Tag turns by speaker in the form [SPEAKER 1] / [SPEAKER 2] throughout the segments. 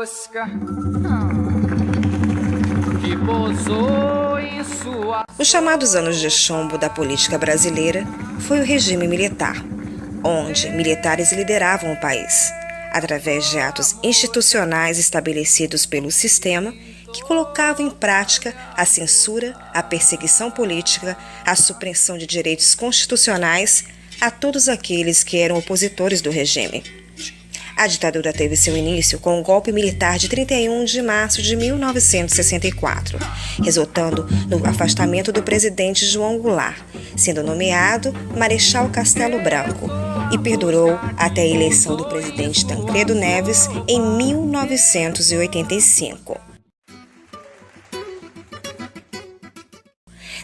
[SPEAKER 1] mosca que pousou em sua...
[SPEAKER 2] Os chamados anos de chumbo da política brasileira foi o regime militar, onde militares lideravam o país, através de atos institucionais estabelecidos pelo sistema que colocavam em prática a censura, a perseguição política, a supressão de direitos constitucionais a todos aqueles que eram opositores do regime. A ditadura teve seu início com o golpe militar de 31 de março de 1964, resultando no afastamento do presidente João Goulart, sendo nomeado Marechal Castelo Branco, e perdurou até a eleição do presidente Tancredo Neves em 1985.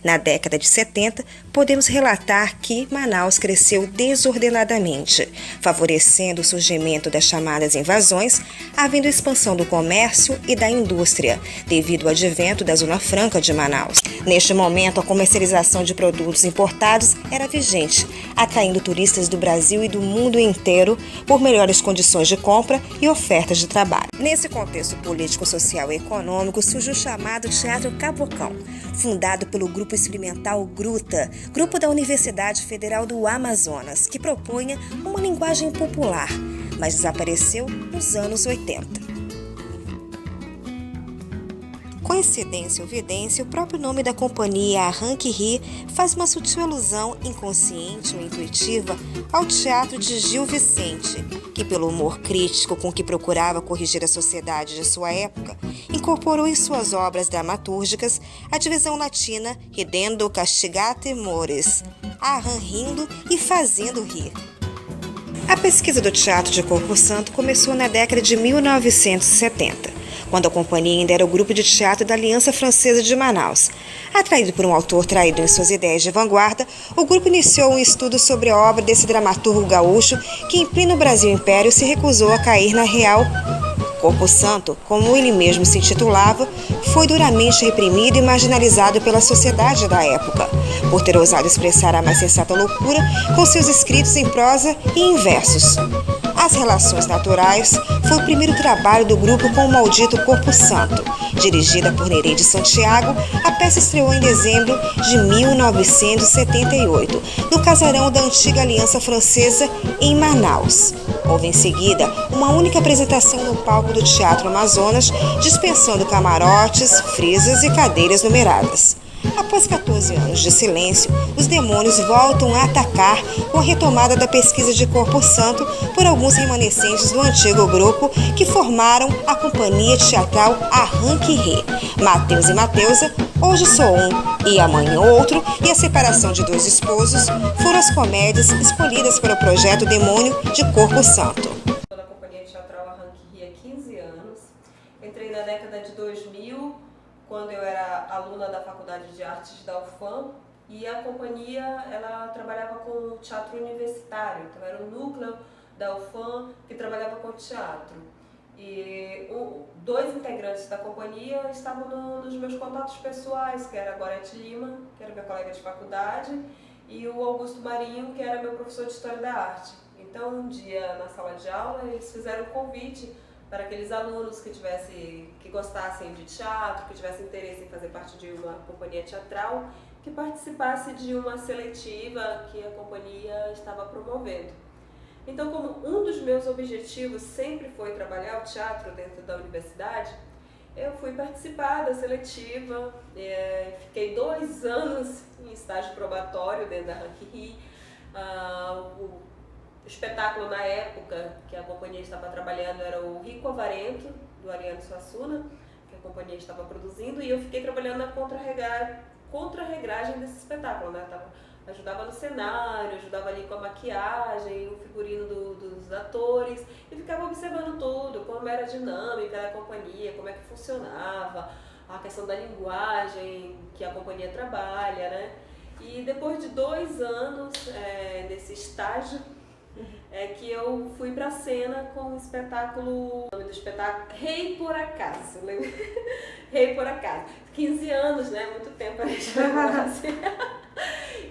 [SPEAKER 2] Na década de 70, podemos relatar que Manaus cresceu desordenadamente, favorecendo o surgimento das chamadas invasões, havendo expansão do comércio e da indústria, devido ao advento da Zona Franca de Manaus. Neste momento, a comercialização de produtos importados era vigente, atraindo turistas do Brasil e do mundo inteiro por melhores condições de compra e ofertas de trabalho. Nesse contexto político, social e econômico, surge o chamado Teatro Cabocão, fundado pelo Grupo Experimental Gruta, grupo da Universidade Federal do Amazonas, que propunha uma linguagem popular, mas desapareceu nos anos 80. Coincidência ou vidência, o próprio nome da companhia Arranque Ri faz uma sutil alusão, inconsciente ou intuitiva, ao teatro de Gil Vicente, que pelo humor crítico com que procurava corrigir a sociedade de sua época, incorporou em suas obras dramatúrgicas a divisão latina ridendo castigate mores, arran rindo e fazendo rir. A pesquisa do teatro de Corpo Santo começou na década de 1970, quando a companhia ainda era o grupo de teatro da Aliança Francesa de Manaus. Atraído por um autor traído em suas ideias de vanguarda, o grupo iniciou um estudo sobre a obra desse dramaturgo gaúcho que, em pleno Brasil Império, se recusou a cair na real. Corpo Santo, como ele mesmo se intitulava, foi duramente reprimido e marginalizado pela sociedade da época, por ter ousado expressar a mais sensata loucura com seus escritos em prosa e em versos. As Relações Naturais foi o primeiro trabalho do grupo com o maldito Corpo Santo. Dirigida por Nerey de Santiago, a peça estreou em dezembro de 1978, no casarão da antiga Aliança Francesa, em Manaus. Houve em seguida uma única apresentação no palco do Teatro Amazonas, dispensando camarotes, frisas e cadeiras numeradas. Após 14 anos de silêncio, os demônios voltam a atacar com a retomada da pesquisa de Corpo Santo por alguns remanescentes do antigo grupo que formaram a companhia teatral Arranque Ri. Mateus e Mateusa, hoje só um e amanhã outro, e a separação de dois esposos foram as comédias escolhidas para o projeto Demônio de Corpo Santo.
[SPEAKER 3] Estou na companhia teatral Arranque Ri há 15 anos. Entrei na década de 2000, quando eu era aluna da Faculdade de Artes da UFAM, e a companhia ela trabalhava com teatro universitário, então era o núcleo da UFAM que trabalhava com teatro. E dois integrantes da companhia estavam nos meus contatos pessoais, que era a Gorete Lima, que era meu colega de faculdade, e o Augusto Marinho, que era meu professor de História da Arte. Então, um dia na sala de aula, eles fizeram um convite para aqueles alunos que gostassem de teatro, que tivessem interesse em fazer parte de uma companhia teatral, que participasse de uma seletiva que a companhia estava promovendo. Então, como um dos meus objetivos sempre foi trabalhar o teatro dentro da universidade, eu fui participar da seletiva, fiquei 2 anos em estágio probatório dentro da Arranque Ri. O espetáculo na época que a companhia estava trabalhando era o Rico Avarento, do Ariano Suassuna, que a companhia estava produzindo, e eu fiquei trabalhando na contra-regragem desse espetáculo, né? Ajudava no cenário, ajudava ali com a maquiagem, o figurino dos atores, e ficava observando tudo, como era a dinâmica da companhia, como é que funcionava, a questão da linguagem que a companhia trabalha, né? E depois de 2 anos nesse estágio, que eu fui pra cena com o espetáculo, o nome do espetáculo, Rei por Acaso, lembra? Rei por Acaso. 15 anos, né? Muito tempo a gente assim.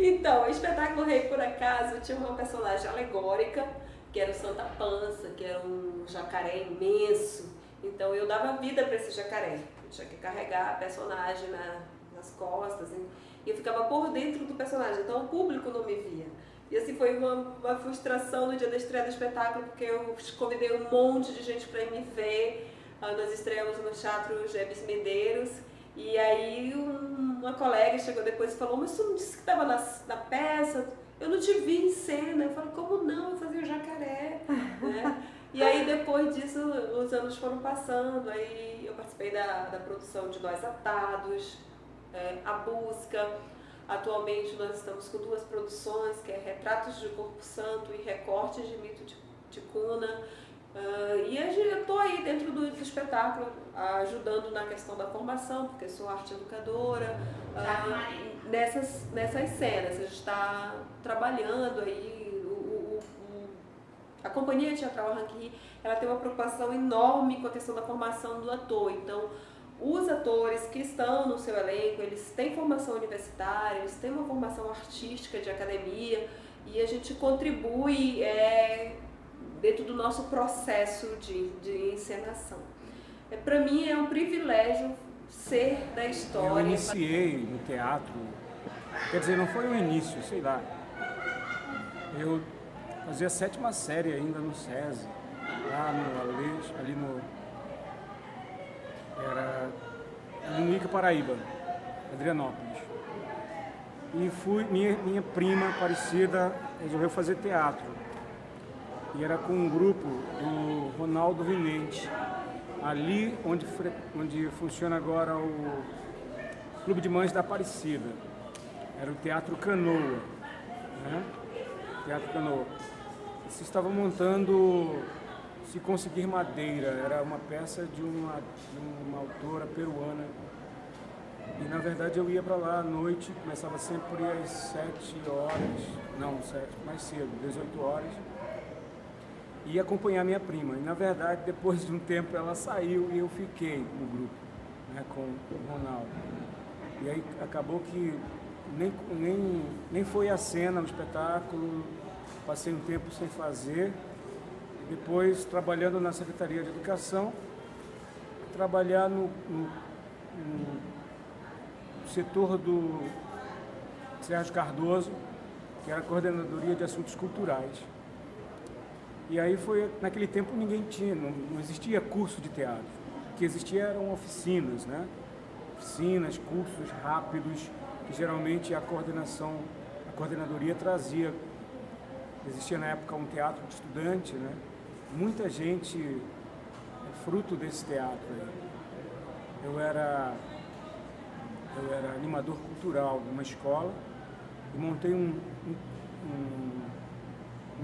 [SPEAKER 3] Então, o espetáculo Rei por Acaso tinha uma personagem alegórica, que era o Santa Pança, que era um jacaré imenso. Então eu dava vida para esse jacaré. Eu tinha que carregar a personagem nas costas, e eu ficava por dentro do personagem, então o público não me via. E assim foi uma frustração no dia da estreia do espetáculo, porque eu convidei um monte de gente para ir me ver. Nós estreamos no Teatro Gebes Medeiros, e aí uma colega chegou depois e falou: mas tu não disse que estava na peça? Eu não te vi em cena. Eu falei: como não? Eu fazia o jacaré. Né? E aí depois disso os anos foram passando, aí eu participei da produção de Nós Atados, A Busca. Atualmente nós estamos com 2 produções, que é Retratos de Corpo Santo e Recortes de Mito de Cuna. E eu estou aí dentro do espetáculo, ajudando na questão da formação, porque sou arte educadora, nessas cenas. A gente está trabalhando aí, a Companhia Teatral Rank Ri, ela tem uma preocupação enorme com a questão da formação do ator. Então, os atores que estão no seu elenco, eles têm formação universitária, eles têm uma formação artística de academia, e a gente contribui dentro do nosso processo de encenação. Para mim é um privilégio ser da história.
[SPEAKER 4] Eu iniciei no teatro, quer dizer, não foi o início, sei lá. Eu fazia a 7ª série ainda no SESI, lá no Aleixo, ali era no Ica, Paraíba, Adrianópolis. E minha prima Aparecida resolveu fazer teatro. E era com um grupo do Ronaldo Vinente, ali onde funciona agora o Clube de Mães da Aparecida. Era o Teatro Canoa, né? Teatro Canoa. Eles estavam montando Se Conseguir Madeira, era uma peça de uma autora peruana. E na verdade eu ia para lá à noite, começava sempre às 7 horas, não, mais cedo, 18 horas. E acompanhar minha prima. E na verdade, depois de um tempo, ela saiu e eu fiquei no grupo, né, com o Ronaldo. E aí acabou que nem foi a cena, o espetáculo, passei um tempo sem fazer. E depois, trabalhando na Secretaria de Educação, trabalhar no setor do Sérgio Cardoso, que era a Coordenadoria de Assuntos Culturais. E aí naquele tempo ninguém tinha, não existia curso de teatro. O que existia eram oficinas, né? Oficinas, cursos rápidos, que geralmente a coordenadoria trazia. Existia na época um teatro de estudante, né? Muita gente é fruto desse teatro aí. Eu era animador cultural de uma escola e montei um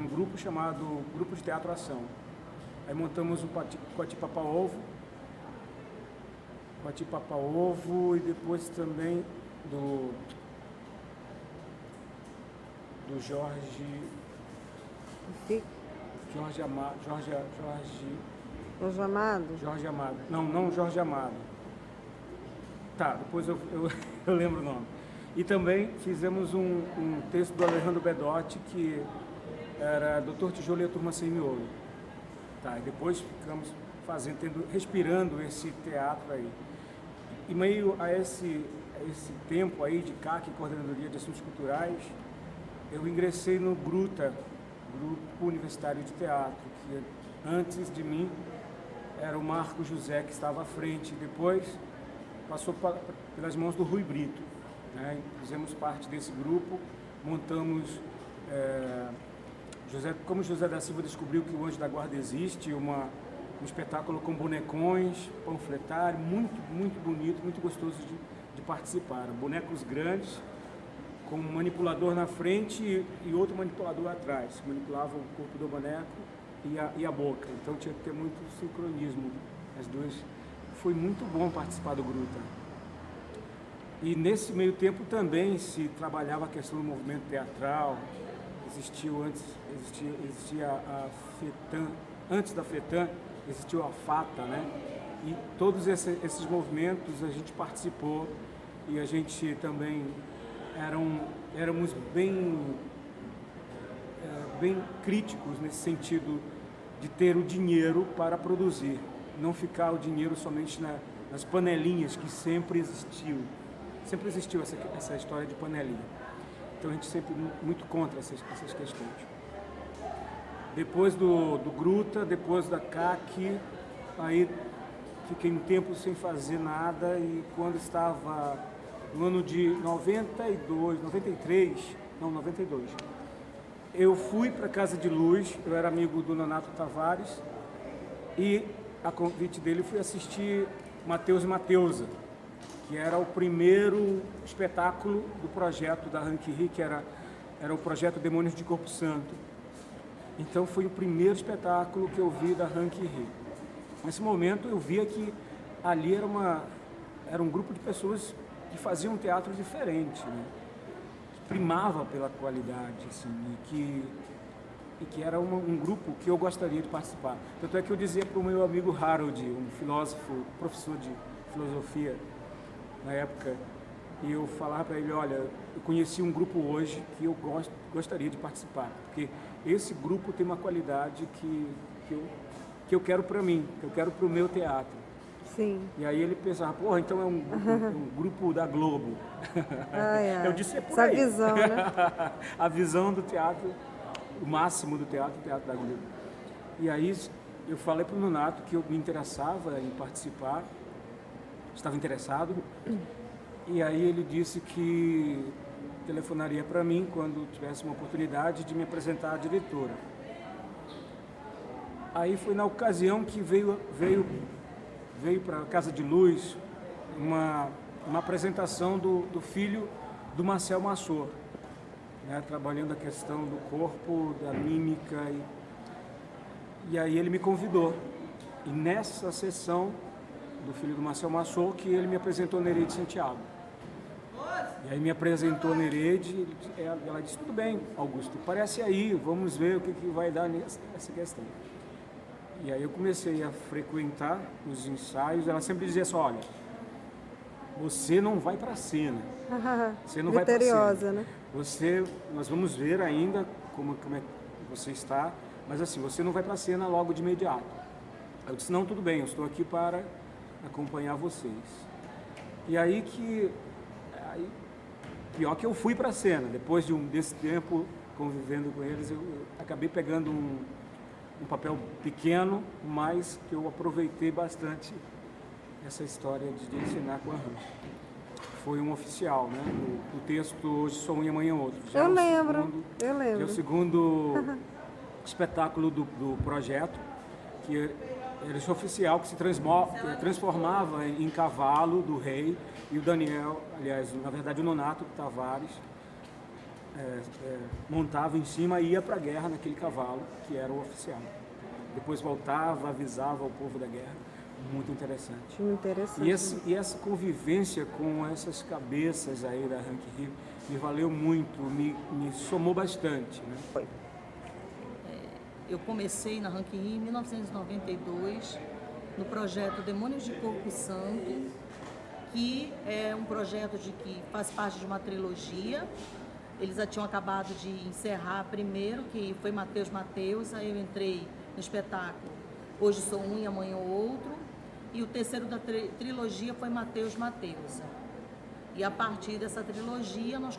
[SPEAKER 4] grupo chamado Grupo de Teatro Ação. Aí montamos o Coati Papa Ovo e depois também do Jorge Amado. Não Jorge Amado. Tá, depois eu lembro o nome. E também fizemos um texto do Alejandro Bedotti, que era Doutor Tijolo e a Turma Sem Miolo. Tá, e depois ficamos respirando esse teatro aí. E meio a esse tempo aí de CAC, Coordenadoria de Assuntos Culturais, eu ingressei no GRUTA, Grupo Universitário de Teatro, que antes de mim era o Marco José que estava à frente, depois passou pelas mãos do Rui Brito, né? Fizemos parte desse grupo, montamos, como José da Silva descobriu que o Anjo da Guarda existe, um espetáculo com bonecões, panfletário, muito bonito, muito gostoso de participar. Bonecos grandes, com um manipulador na frente e outro manipulador atrás. Manipulava o corpo do boneco e a boca. Então tinha que ter muito sincronismo, as duas. Foi muito bom participar do Gruta. E nesse meio tempo também se trabalhava a questão do movimento teatral. Existia a FETAM, antes da FETAM existiu a FATA, né? E todos esses movimentos a gente participou e a gente também éramos bem críticos nesse sentido de ter o dinheiro para produzir. não ficar o dinheiro somente nas panelinhas que sempre existiu. Sempre existiu essa história de panelinha. Então a gente sempre muito contra essas questões. Depois do Gruta, depois da CAC, aí fiquei um tempo sem fazer nada e quando estava no ano de 92, eu fui para a Casa de Luz, eu era amigo do Nonato Tavares e a convite dele fui assistir Mateus e Mateusa, que era o primeiro espetáculo do projeto da Hank Ri, que era o projeto Demônios de Corpo Santo. Então foi o primeiro espetáculo que eu vi da Hank Ri. Nesse momento eu via que ali era um grupo de pessoas que faziam um teatro diferente, né? Que primava pela qualidade, assim, e que era um grupo que eu gostaria de participar. Tanto é que eu dizia para o meu amigo Harold, um filósofo, professor de filosofia na época, e eu falava para ele, olha, eu conheci um grupo hoje que eu gostaria de participar, porque esse grupo tem uma qualidade que eu quero para mim, que eu quero para o meu teatro.
[SPEAKER 5] Sim.
[SPEAKER 4] E aí ele pensava, porra, então é um grupo da Globo. Eu disse, é por
[SPEAKER 5] essa
[SPEAKER 4] aí.
[SPEAKER 5] visão, né?
[SPEAKER 4] A visão do teatro, o máximo do teatro da Globo. E aí eu falei para o Nonato que eu me interessava em participar, estava interessado, e aí ele disse que telefonaria para mim quando tivesse uma oportunidade de me apresentar à diretora. Aí foi na ocasião que veio para a Casa de Luz uma apresentação do filho do Marcel Massot, né, trabalhando a questão do corpo, da mímica. E aí ele me convidou. E nessa sessão do filho do Marcel Massot que ele me apresentou Nereide Santiago. E aí me apresentou Nereide, ela disse, tudo bem, Augusto, parece aí, vamos ver o que vai dar nessa questão. E aí eu comecei a frequentar os ensaios, ela sempre dizia assim, olha, você não vai para a cena, você não vai para a cena.
[SPEAKER 5] Né?
[SPEAKER 4] Nós vamos ver ainda como é que você está, mas assim, você não vai para a cena logo de imediato. Eu disse, não, tudo bem, eu estou aqui para acompanhar vocês. E aí pior que eu fui para a cena, depois desse tempo convivendo com eles, eu acabei pegando um papel pequeno, mas que eu aproveitei bastante essa história de ensinar com a Ruth. Foi um oficial, né? O texto Hoje Sou Um e Amanhã Outro.
[SPEAKER 5] Eu lembro.
[SPEAKER 4] É o segundo espetáculo do projeto, que era esse oficial que se transformava em cavalo do rei, e o Daniel, aliás, na verdade o Nonato Tavares, montava em cima e ia para a guerra naquele cavalo, que era o oficial. Depois voltava, avisava o povo da guerra. Muito interessante.
[SPEAKER 5] Muito interessante.
[SPEAKER 4] E essa convivência com essas cabeças aí da Hank Ri me valeu muito, me somou bastante, né?
[SPEAKER 6] Eu comecei na Hank Ri em 1992, no projeto Demônios de Corpo Santo, que é um projeto que faz parte de uma trilogia. Eles já tinham acabado de encerrar primeiro, que foi Mateus, aí eu entrei no espetáculo Hoje Sou Um e Amanhã Outro, e o terceiro da trilogia foi Mateus. E a partir dessa trilogia nós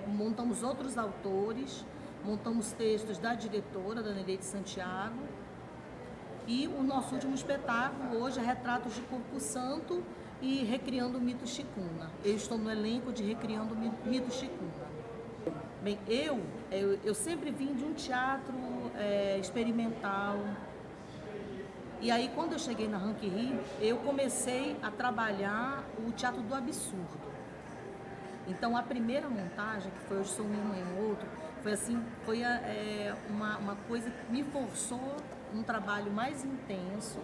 [SPEAKER 6] montamos outros autores, montamos textos da diretora, da Nereide Santiago, e o nosso último espetáculo hoje é Retratos de Corpo Santo e Recriando o Mito Chikuna. Eu estou no elenco de Recriando o Mito Chikuna. Bem, eu sempre vim de um teatro experimental. E aí, quando eu cheguei na Hank Ri, eu comecei a trabalhar o teatro do absurdo. Então, a primeira montagem, que foi Hoje Sou Um e Amanhã Outro, foi uma coisa que me forçou um trabalho mais intenso.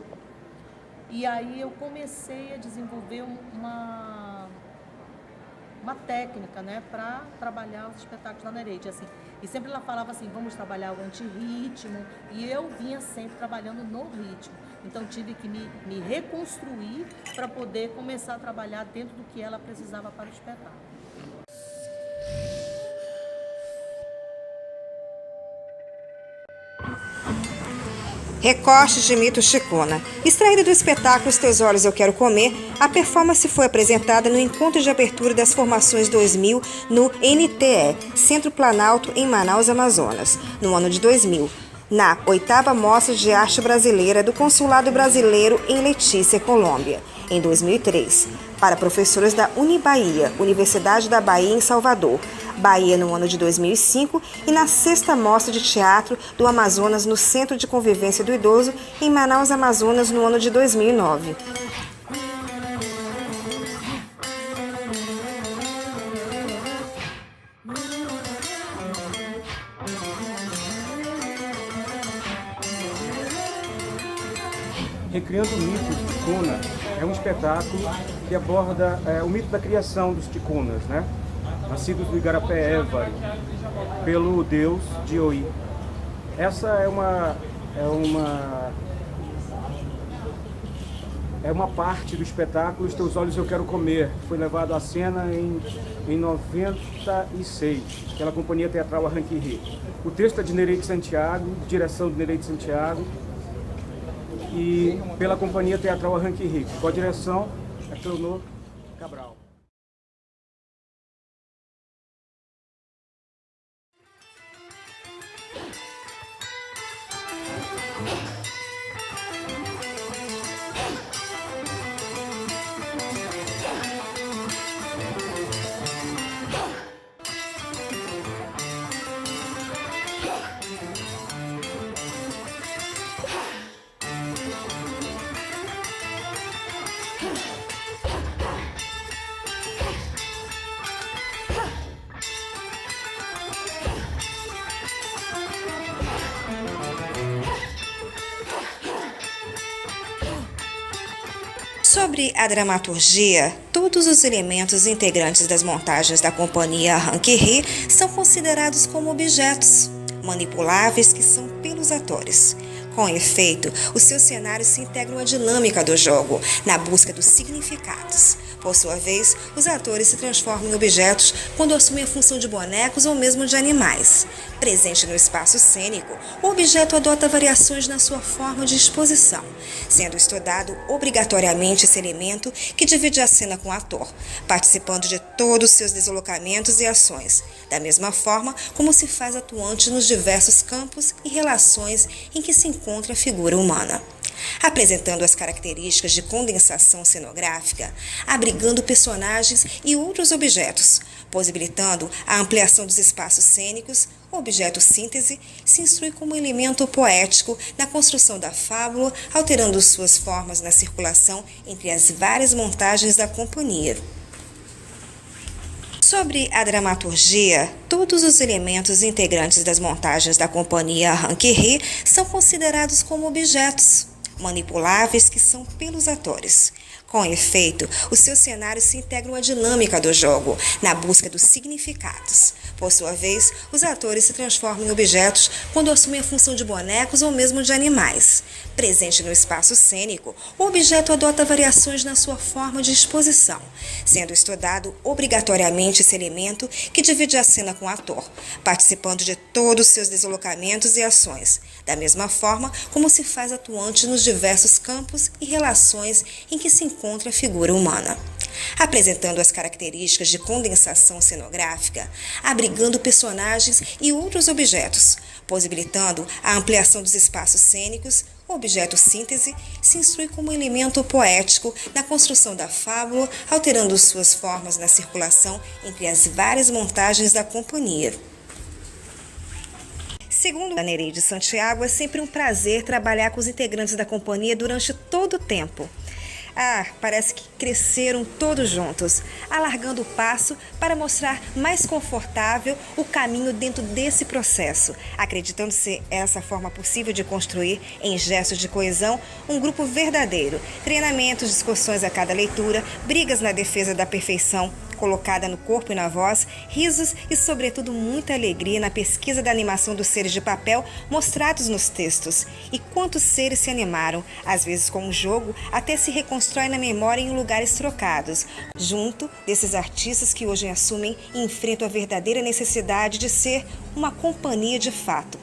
[SPEAKER 6] E aí eu comecei a desenvolver uma técnica, né, para trabalhar os espetáculos da Nereide, assim. E sempre ela falava assim, vamos trabalhar o antirritmo, e eu vinha sempre trabalhando no ritmo. Então tive que me reconstruir para poder começar a trabalhar dentro do que ela precisava para o espetáculo.
[SPEAKER 2] Recortes de mito Chicona. Extraída do espetáculo Os Teus Olhos Eu Quero Comer, a performance foi apresentada no encontro de abertura das formações 2000 no NTE, Centro Planalto, em Manaus, Amazonas, no ano de 2000, na 8ª Mostra de Arte Brasileira do Consulado Brasileiro em Letícia, Colômbia, em 2003, para professores da Unibahia, Universidade da Bahia em Salvador, Bahia, no ano de 2005, e na 6ª Mostra de Teatro do Amazonas no Centro de Convivência do Idoso, em Manaus, Amazonas, no ano de 2009.
[SPEAKER 4] Recriando o mito de Ticuna é um espetáculo que aborda o mito da criação dos ticunas, né? Nascidos do Igarapé Évari, pelo deus Dioi. Essa é uma parte do espetáculo Os Teus Olhos Eu Quero Comer, que foi levado à cena em 96, pela Companhia Teatral Arranque Ri. O texto é de Nereide Santiago, direção de Nereide Santiago, e pela Companhia Teatral Arranque Ri. Com a direção é Cleonor Cabral.
[SPEAKER 2] Sobre a dramaturgia, todos os elementos integrantes das montagens da Companhia Arranque Ri são considerados como objetos manipuláveis que são pelos atores. Com efeito, os seus cenários se integram à dinâmica do jogo, na busca dos significados. Por sua vez, os atores se transformam em objetos quando assumem a função de bonecos ou mesmo de animais. Presente no espaço cênico, o objeto adota variações na sua forma de exposição, sendo estudado obrigatoriamente esse elemento que divide a cena com o ator, participando de todos os seus deslocamentos e ações, da mesma forma como se faz atuante nos diversos campos e relações em que se encontra a figura humana. Apresentando as características de condensação cenográfica, abrigando personagens e outros objetos, possibilitando a ampliação dos espaços cênicos, o objeto síntese se instrui como elemento poético na construção da fábula, alterando suas formas na circulação entre as várias montagens da companhia. Sobre a dramaturgia, todos os elementos integrantes das montagens da Companhia Arranque Ri são considerados como objetos manipuláveis que são pelos atores. Com efeito, os seus cenários se integram à dinâmica do jogo, na busca dos significados. Por sua vez, os atores se transformam em objetos quando assumem a função de bonecos ou mesmo de animais. Presente no espaço cênico, o objeto adota variações na sua forma de exposição, sendo estudado obrigatoriamente esse elemento que divide a cena com o ator, participando de todos os seus deslocamentos e ações, da mesma forma como se faz atuante nos diversos campos e relações em que se encontra a figura humana. Apresentando as características de condensação cenográfica, abrigando personagens e outros objetos, possibilitando a ampliação dos espaços cênicos, o objeto síntese se instrui como elemento poético na construção da fábula, alterando suas formas na circulação entre as várias montagens da companhia. Segundo a Nereide Santiago, é sempre um prazer trabalhar com os integrantes da companhia durante todo o tempo. Parece que cresceram todos juntos, alargando o passo para mostrar mais confortável o caminho dentro desse processo, acreditando ser essa a forma possível de construir, em gestos de coesão, um grupo verdadeiro. Treinamentos, discussões a cada leitura, brigas na defesa da perfeição colocada no corpo e na voz, risos e, sobretudo, muita alegria na pesquisa da animação dos seres de papel mostrados nos textos. E quantos seres se animaram, às vezes com um jogo, até se reconstrói na memória em lugares trocados, junto desses artistas que hoje assumem e enfrentam a verdadeira necessidade de ser uma companhia de fato.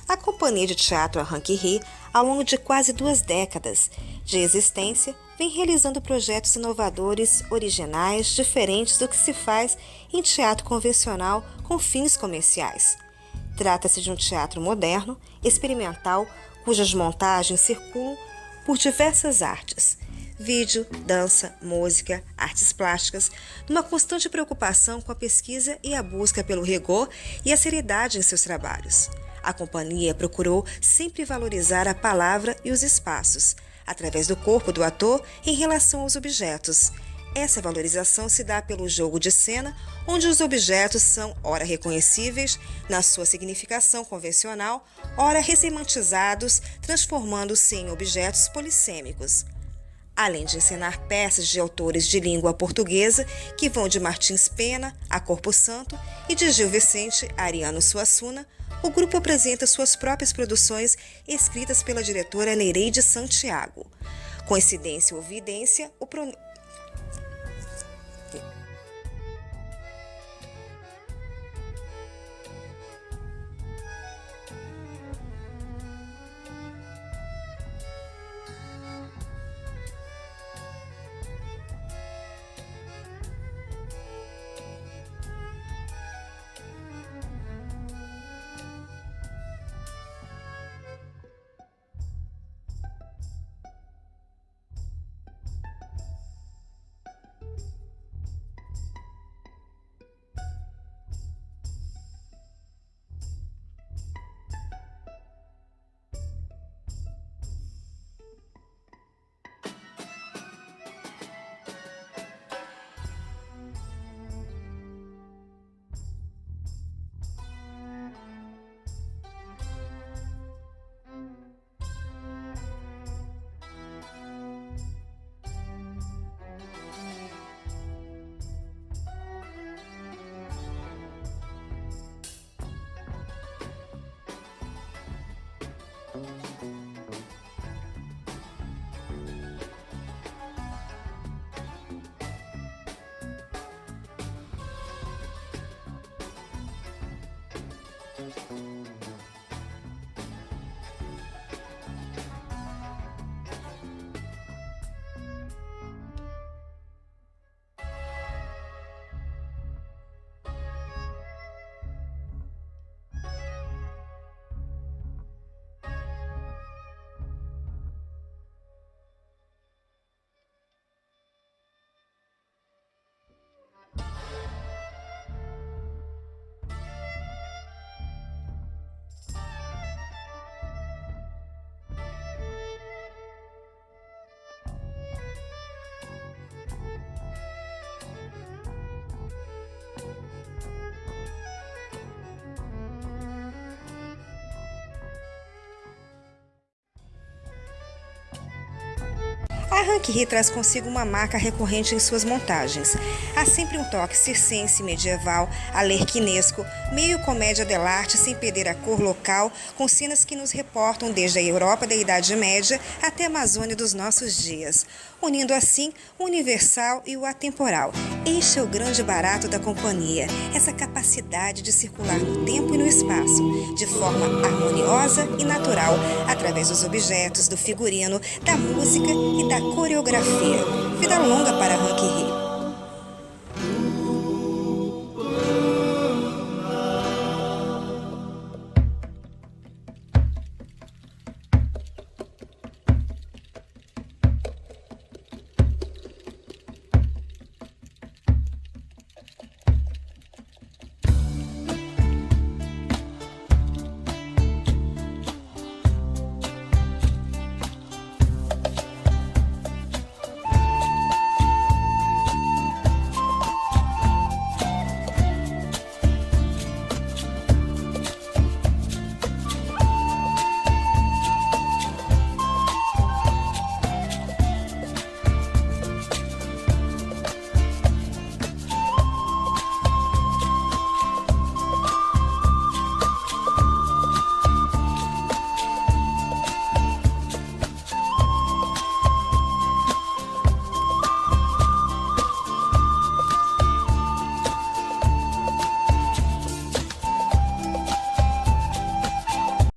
[SPEAKER 2] A Companhia de Teatro Arranque-Ri, ao longo de quase 2 décadas de existência, vem realizando projetos inovadores, originais, diferentes do que se faz em teatro convencional com fins comerciais. Trata-se de um teatro moderno, experimental, cujas montagens circulam por diversas artes: vídeo, dança, música, artes plásticas, numa constante preocupação com a pesquisa e a busca pelo rigor e a seriedade em seus trabalhos. A companhia procurou sempre valorizar a palavra e os espaços, através do corpo do ator em relação aos objetos. Essa valorização se dá pelo jogo de cena, onde os objetos são ora reconhecíveis na sua significação convencional, ora ressemantizados, transformando-se em objetos polissêmicos. Além de encenar peças de autores de língua portuguesa, que vão de Martins Pena a Corpo Santo e de Gil Vicente a Ariano Suassuna, o grupo apresenta suas próprias produções escritas pela diretora Nereide Santiago. Coincidência ou vidência, A Arranque-Ri traz consigo uma marca recorrente em suas montagens. Há sempre um toque circense, medieval, alerquinesco, meio comédia dell'arte sem perder a cor local, com cenas que nos reportam desde a Europa da Idade Média até a Amazônia dos nossos dias, unindo assim o universal e o atemporal. Este é o grande barato da companhia, essa capacidade de circular no tempo e no espaço, de forma harmoniosa e natural, através dos objetos, do figurino, da música e da coreografia. Vida longa para Arranque-Ri.